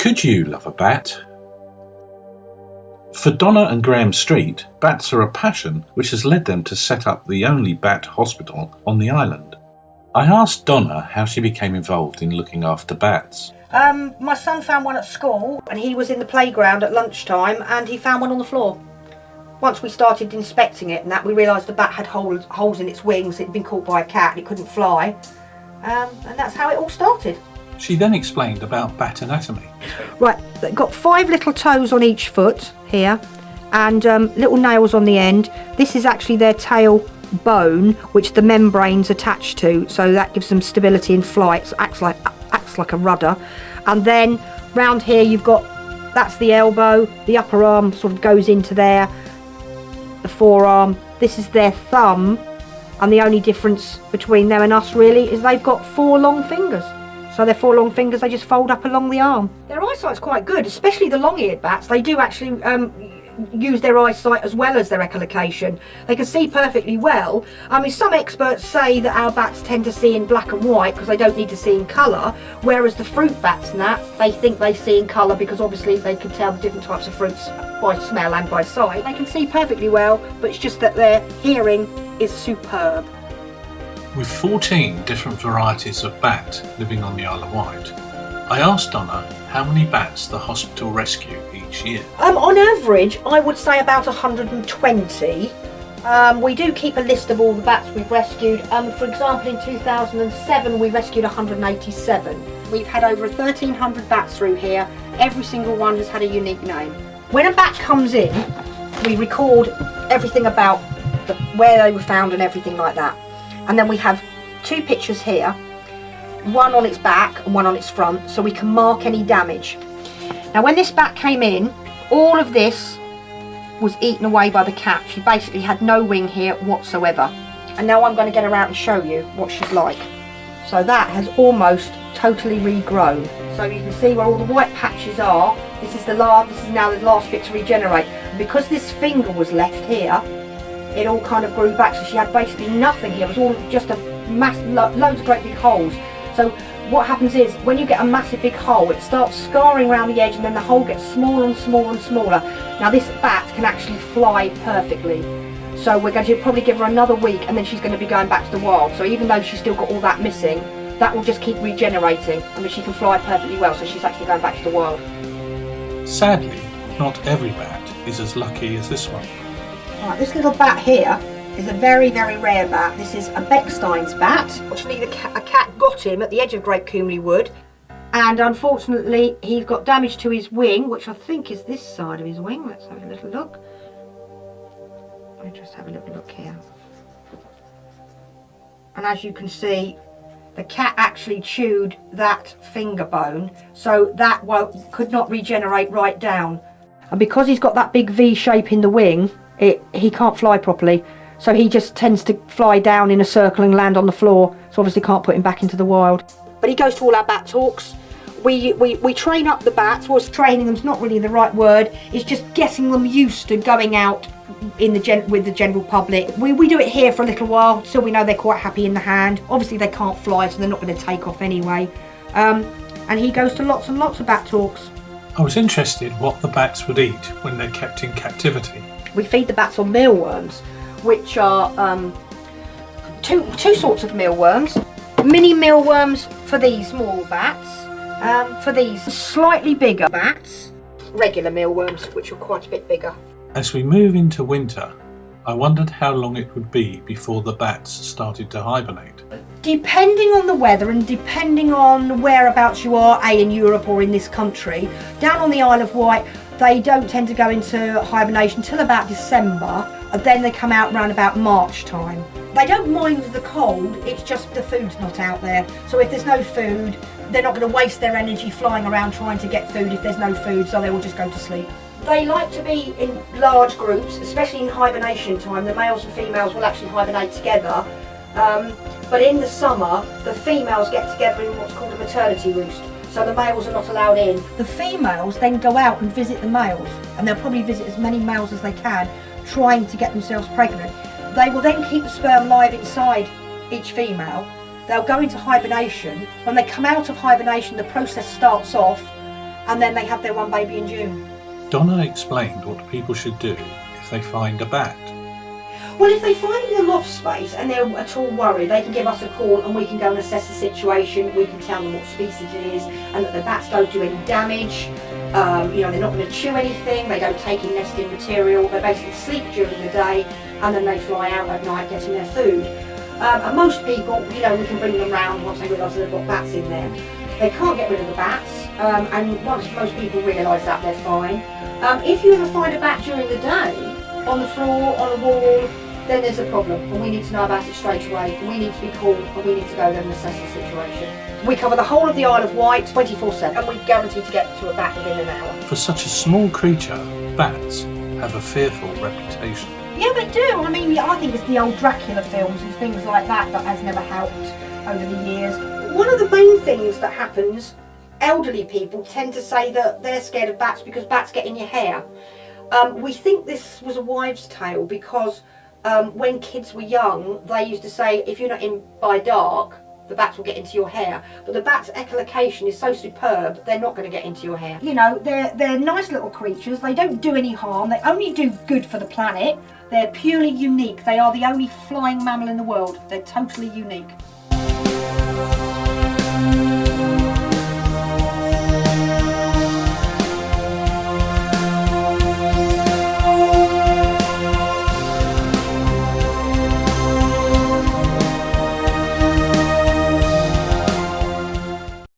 Could you love a bat? For Donna and Graham Street, bats are a passion which has led them to set up the only bat hospital on the island. I asked Donna how she became involved in looking after bats. My son found one at school and he was in the playground at lunchtime and he found one on the floor. Once we started inspecting it and that, we realised the bat had holes in its wings. It had been caught by a cat and it couldn't fly. And that's how it all started. She then explained about bat anatomy. Right, they've got 5 little toes on each foot here and little nails on the end. This is actually their tail bone, which the membrane's attached to, so that gives them stability in flight. So acts like a rudder. And then round here you've got, that's the elbow, the upper arm sort of goes into there, the forearm. This is their thumb, and the only difference between them and us really is they've got 4 long fingers. So their 4 long fingers, they just fold up along the arm. Their eyesight's quite good, especially the long-eared bats. They do actually use their eyesight as well as their echolocation. They can see perfectly well. I mean, some experts say that our bats tend to see in black and white because they don't need to see in colour, whereas the fruit bats and that, they think they see in colour because obviously they can tell the different types of fruits by smell and by sight. They can see perfectly well, but it's just that their hearing is superb. With 14 different varieties of bat living on the Isle of Wight, I asked Donna how many bats the hospital rescue each year. On average, I would say about 120. We do keep a list of all the bats we've rescued. For example, in 2007 we rescued 187. We've had over 1,300 bats through here. Every single one has had a unique name. When a bat comes in, we record everything about where they were found and everything like that. And then we have 2 pictures here, one on its back and one on its front, so we can mark any damage. Now when this bat came in, all of this was eaten away by the cat. She basically had no wing here whatsoever. And now I'm going to get her out and show you what she's like. So that has almost totally regrown. So you can see where all the white patches are. This is now the last bit to regenerate. And because this finger was left here, it all kind of grew back, so she had basically nothing here. It was all just a loads of great big holes. So what happens is, when you get a massive big hole, it starts scarring around the edge and then the hole gets smaller and smaller and smaller. Now this bat can actually fly perfectly. So we're going to probably give her another week and then she's going to be going back to the wild. So even though she's still got all that missing, that will just keep regenerating. I mean, she can fly perfectly well, so she's actually going back to the wild. Sadly, not every bat is as lucky as this one. Right, this little bat here is a very, very rare bat. This is a Beckstein's bat. Unfortunately, a cat got him at the edge of Great Comely Wood, and unfortunately he's got damage to his wing, which I think is this side of his wing. Let's have a little look. Let me just have a little look here. And as you can see, the cat actually chewed that finger bone, so that could not regenerate right down. And because he's got that big V shape in the wing, he can't fly properly, so he just tends to fly down in a circle and land on the floor, so obviously can't put him back into the wild. But he goes to all our bat talks. We train up the bats. Well, training them's not really the right word, it's just getting them used to going out with the general public. We do it here for a little while, so we know they're quite happy in the hand. Obviously they can't fly, so they're not going to take off anyway. And he goes to lots and lots of bat talks. I was interested what the bats would eat when they're kept in captivity. We feed the bats on mealworms, which are two sorts of mealworms. Mini mealworms for these small bats, for these slightly bigger bats, regular mealworms, which are quite a bit bigger. As we move into winter, I wondered how long it would be before the bats started to hibernate. Depending on the weather and depending on whereabouts you are, in Europe or in this country, down on the Isle of Wight, they don't tend to go into hibernation until about December, and then they come out around about March time. They don't mind the cold, it's just the food's not out there. So if there's no food, they're not going to waste their energy flying around trying to get food if there's no food, so they will just go to sleep. They like to be in large groups, especially in hibernation time. The males and females will actually hibernate together. But in the summer, the females get together in what's called a maternity roost. So the males are not allowed in. The females then go out and visit the males, and they'll probably visit as many males as they can, trying to get themselves pregnant. They will then keep the sperm live inside each female. They'll go into hibernation. When they come out of hibernation, the process starts off, and then they have their one baby in June. Donna explained what people should do if they find a bat. Well, if they find it in a loft space and they're at all worried, they can give us a call and we can go and assess the situation. We can tell them what species it is and that the bats don't do any damage. You know, they're not going to chew anything, they don't take in nesting material, they basically sleep during the day and then they fly out at night getting their food. And most people, you know, we can bring them round once they realise they've got bats in there. They can't get rid of the bats, and once most people realise that, they're fine. If you ever find a bat during the day, on the floor, on a wall, then there's a problem and we need to know about it straight away and we need to be called and we need to go there and assess the situation. We cover the whole of the Isle of Wight 24/7 and we guarantee to get to a bat within an hour. For such a small creature, bats have a fearful reputation. Yeah, they do. I mean, I think it's the old Dracula films and things like that that has never helped over the years. One of the main things that happens, elderly people tend to say that they're scared of bats because bats get in your hair. We think this was a wives' tale because when kids were young, they used to say, if you're not in by dark, the bats will get into your hair. But the bat's echolocation is so superb, they're not going to get into your hair. You know, they're nice little creatures. They don't do any harm. They only do good for the planet. They're purely unique. They are the only flying mammal in the world. They're totally unique.